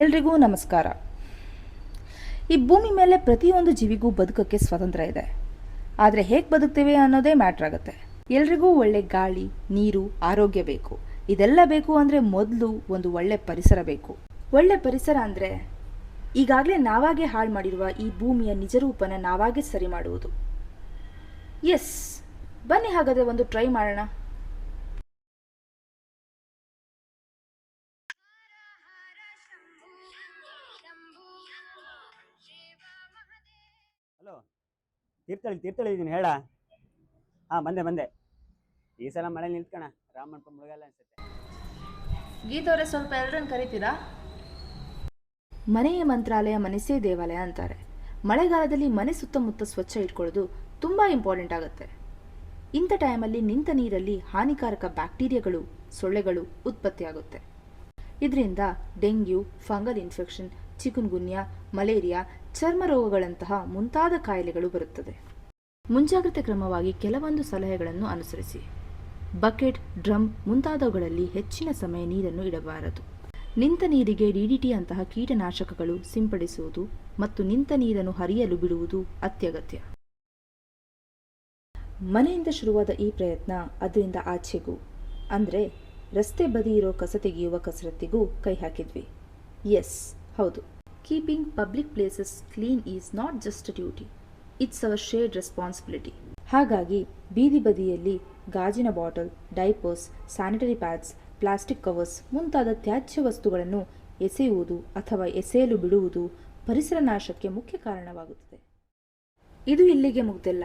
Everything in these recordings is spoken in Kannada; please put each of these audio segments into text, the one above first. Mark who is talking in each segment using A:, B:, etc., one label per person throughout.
A: ಎಲ್ರಿಗೂ ನಮಸ್ಕಾರ. ಈ ಭೂಮಿ ಮೇಲೆ ಪ್ರತಿಯೊಂದು ಜೀವಿಗೂ ಬದುಕಕ್ಕೆ ಸ್ವಾತಂತ್ರ್ಯ ಇದೆ. ಆದರೆ ಹೇಗೆ ಬದುಕ್ತೇವೆ ಅನ್ನೋದೇ ಮ್ಯಾಟ್ರ್ ಆಗುತ್ತೆ. ಎಲ್ರಿಗೂ ಒಳ್ಳೆ ಗಾಳಿ, ನೀರು, ಆರೋಗ್ಯ ಬೇಕು. ಇದೆಲ್ಲ ಬೇಕು ಅಂದರೆ ಮೊದಲು ಒಂದು ಒಳ್ಳೆ ಪರಿಸರ ಬೇಕು. ಒಳ್ಳೆ ಪರಿಸರ ಅಂದರೆ ಈಗಾಗಲೇ ನಾವಾಗೇ ಹಾಳು ಮಾಡಿರುವ ಈ ಭೂಮಿಯ ನಿಜರೂಪನ ನಾವಾಗೇ ಸರಿ ಮಾಡುವುದು. ಎಸ್, ಬನ್ನಿ ಹಾಗಾದರೆ ಒಂದು ಟ್ರೈ ಮಾಡೋಣ.
B: ಹಲೋ, ತೀರ್ಥಹಳ್ಳಿ ಇದ್ದೀನಿ ಹೇಳ. ಹಾಂ, ಬಂದೆ. ಈ ಸಲ ಮಳೆ ನಿಲ್ತ್ಕಣ, ರಾಮ ಮಂಟಪ ಮುಳುಗಲ್ಲ ಅನ್ಸುತ್ತೆ.
A: ಗೀತವರೇ, ಸ್ವಲ್ಪ ಎಲ್ಲರನ್ನು ಕರಿತೀರಾ? ಮನೆಯ ಮಂತ್ರಾಲಯ, ಮನಸ್ಸೇ ದೇವಾಲಯ ಅಂತಾರೆ. ಮಳೆಗಾಲದಲ್ಲಿ ಮನೆ ಸುತ್ತಮುತ್ತ ಸ್ವಚ್ಛ ಇಟ್ಕೊಳ್ಳೋದು ತುಂಬ ಇಂಪಾರ್ಟೆಂಟ್ ಆಗುತ್ತೆ. ಇಂಥ ಟೈಮಲ್ಲಿ ನಿಂತ ನೀರಲ್ಲಿ ಹಾನಿಕಾರಕ ಬ್ಯಾಕ್ಟೀರಿಯಾಗಳು, ಸೊಳ್ಳೆಗಳು ಉತ್ಪತ್ತಿಯಾಗುತ್ತೆ. ಇದರಿಂದ dengue, fungal infection, chikungunya, malaria, ಚರ್ಮ ರೋಗಗಳಂತಹ ಮುಂತಾದ ಕಾಯಿಲೆಗಳು ಬರುತ್ತದೆ. ಮುಂಜಾಗ್ರತೆ ಕ್ರಮವಾಗಿ ಕೆಲವೊಂದು ಸಲಹೆಗಳನ್ನು ಅನುಸರಿಸಿ. ಬಕೆಟ್, ಡ್ರಮ್ ಮುಂತಾದವುಗಳಲ್ಲಿ ಹೆಚ್ಚಿನ ಸಮಯ ನೀರನ್ನು ಇಡಬಾರದು. ನಿಂತ ನೀರಿಗೆ ಡಿಡಿಟಿ ಅಂತಹ ಕೀಟನಾಶಕಗಳು ಸಿಂಪಡಿಸುವುದು ಮತ್ತು ನಿಂತ ನೀರನ್ನು ಹರಿಯಲು ಬಿಡುವುದು ಅತ್ಯಗತ್ಯ. ಮನೆಯಿಂದ ಶುರುವಾದ ಈ ಪ್ರಯತ್ನ ಅದರಿಂದ ಆಚೆಗೂ, ಅಂದರೆ ರಸ್ತೆ ಬದಿ ಇರೋ ಕಸ ತೆಗೆಯುವ ಕಸರತ್ತಿಗೂ ಕೈ ಹಾಕಿದ್ವಿ. ಎಸ್, ಹೌದು. Keeping public places clean is not just a duty, it's our shared responsibility. ಹಾಗಾಗಿ ಬೀದಿ ಬದಿಯಲ್ಲಿ ಗಾಜಿನ bottle, diapers, sanitary pads, plastic covers ಮುಂತಾದ ತ್ಯಾಜ್ಯ ವಸ್ತುಗಳನ್ನು ಎಸೆಯುವುದು ಅಥವಾ ಎಸೆಯಲು ಬಿಡುವುದು ಪರಿಸರ ನಾಶಕ್ಕೆ ಮುಖ್ಯ ಕಾರಣವಾಗುತ್ತದೆ. ಇದು ಇಲ್ಲಿಗೆ ಮುಗ್ದಿಲ್ಲ.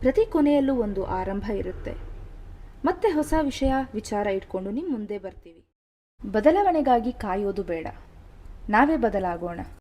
A: ಪ್ರತಿ ಕೊನೆಯಲ್ಲೂ ಒಂದು ಆರಂಭ ಇರುತ್ತೆ. ಮತ್ತೆ ಹೊಸ ವಿಚಾರ ಇಟ್ಕೊಂಡು ನಿಮ್ಮ ಮುಂದೆ ಬರ್ತೀವಿ. ಬದಲಾವಣೆಗಾಗಿ ಕಾಯೋದು ಬೇಡ, ನಾವೇ ಬದಲಾಗೋಣ.